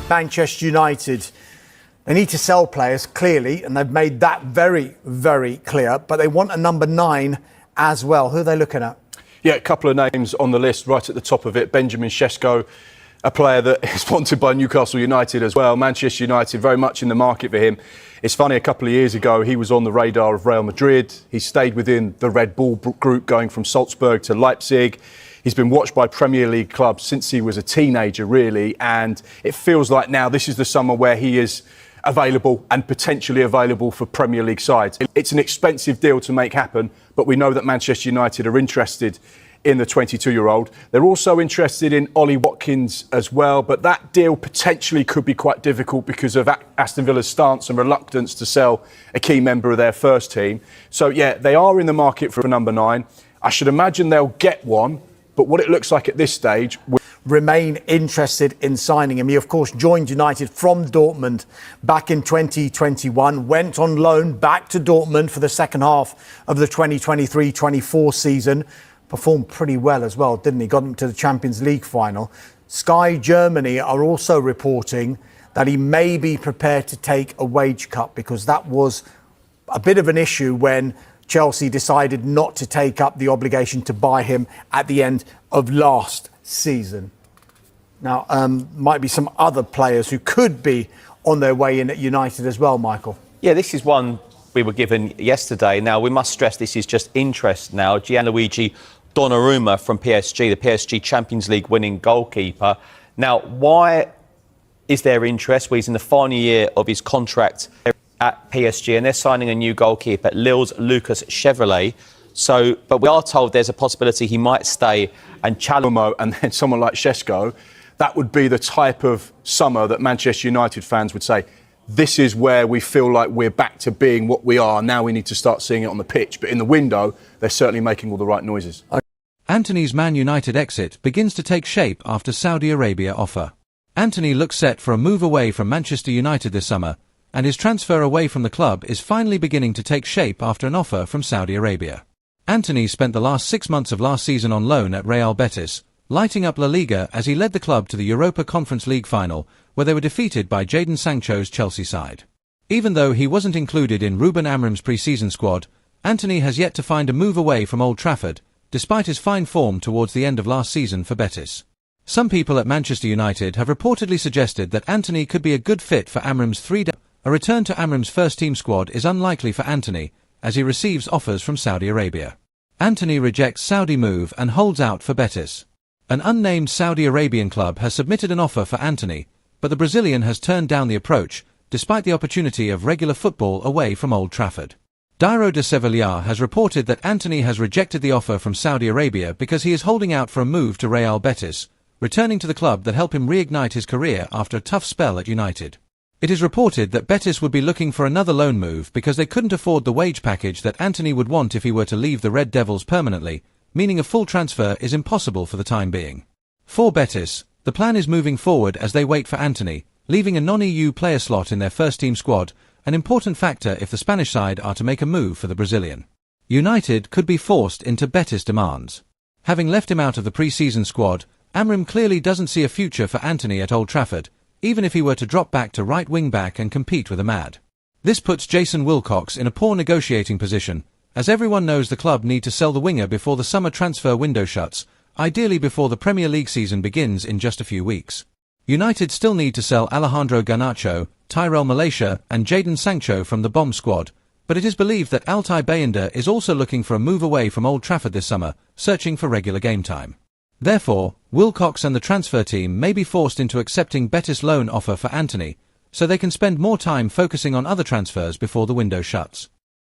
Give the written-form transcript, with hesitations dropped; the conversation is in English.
Manchester United. They need to sell players, clearly, and they've made that very, very clear. But they want a number 9 as well. Who are they looking at? Yeah, a couple of names on the list right at the top of it. Benjamin Sesko, a player that is wanted by Newcastle United as well. Manchester United very much in the market for him. It's funny, a couple of years ago, he was on the radar of Real Madrid. He stayed within the Red Bull group, going from Salzburg to Leipzig. He's been watched by Premier League clubs since he was a teenager, really. And it feels like now this is the summer where he is available and potentially available for Premier League sides. It's an expensive deal to make happen, but we know that Manchester United are interested in the 22-year-old. They're also interested in Ollie Watkins as well, but that deal potentially could be quite difficult because of Aston Villa's stance and reluctance to sell a key member of their first team. So, yeah, they are in the market for a number 9. I should imagine they'll get one, but what it looks like at this stage... Remain interested in signing him. He, of course, joined United from Dortmund back in 2021, went on loan back to Dortmund for the second half of the 2023-24 season. Performed pretty well as well, didn't he? Got him to the Champions League final. Sky Germany are also reporting that he may be prepared to take a wage cut, because that was a bit of an issue when Chelsea decided not to take up the obligation to buy him at the end of last season. Now, might be some other players who could be on their way in at United as well, Michael. Yeah, this is one we were given yesterday. Now, we must stress this is just interest now. Gianluigi Donnarumma from PSG, the PSG Champions League winning goalkeeper. Now, why is there interest? Well, he's in the final year of his contract at PSG, and they're signing a new goalkeeper, Lille's Lucas Chevrolet. So, but we are told there's a possibility he might stay and challenge. And then someone like Sesko, that would be the type of summer that Manchester United fans would say, this is where we feel like we're back to being what we are. Now we need to start seeing it on the pitch. But in the window, they're certainly making all the right noises. Antony's Man United exit begins to take shape after Saudi Arabia offer. Antony looks set for a move away from Manchester United this summer, and his transfer away from the club is finally beginning to take shape after an offer from Saudi Arabia. Antony spent the last 6 months of last season on loan at Real Betis, lighting up La Liga as he led the club to the Europa Conference League final, where they were defeated by Jadon Sancho's Chelsea side. Even though he wasn't included in Ruben Amorim's pre-season squad, Antony has yet to find a move away from Old Trafford, despite his fine form towards the end of last season for Betis. Some people at Manchester United have reportedly suggested that Antony could be a good fit for Amorim's A return to Amorim's first-team squad is unlikely for Antony, as he receives offers from Saudi Arabia. Antony rejects Saudi move and holds out for Betis. An unnamed Saudi Arabian club has submitted an offer for Antony, but the Brazilian has turned down the approach, despite the opportunity of regular football away from Old Trafford. Diário de Sevilha has reported that Antony has rejected the offer from Saudi Arabia because he is holding out for a move to Real Betis, returning to the club that helped him reignite his career after a tough spell at United. It is reported that Betis would be looking for another loan move because they couldn't afford the wage package that Antony would want if he were to leave the Red Devils permanently, meaning a full transfer is impossible for the time being. For Betis, the plan is moving forward as they wait for Antony, leaving a non-EU player slot in their first-team squad, an important factor if the Spanish side are to make a move for the Brazilian. United could be forced into Betis' demands. Having left him out of the pre-season squad, Amorim clearly doesn't see a future for Antony at Old Trafford, even if he were to drop back to right wing-back and compete with Ahmad. This puts Jason Wilcox in a poor negotiating position, as everyone knows the club need to sell the winger before the summer transfer window shuts, ideally before the Premier League season begins in just a few weeks. United still need to sell Alejandro Garnacho, Tyrell Malaysia and Jadon Sancho from the bomb squad, but it is believed that Altay Bayındır is also looking for a move away from Old Trafford this summer, searching for regular game time. Therefore, Wilcox and the transfer team may be forced into accepting Betis' loan offer for Antony, so they can spend more time focusing on other transfers before the window shuts.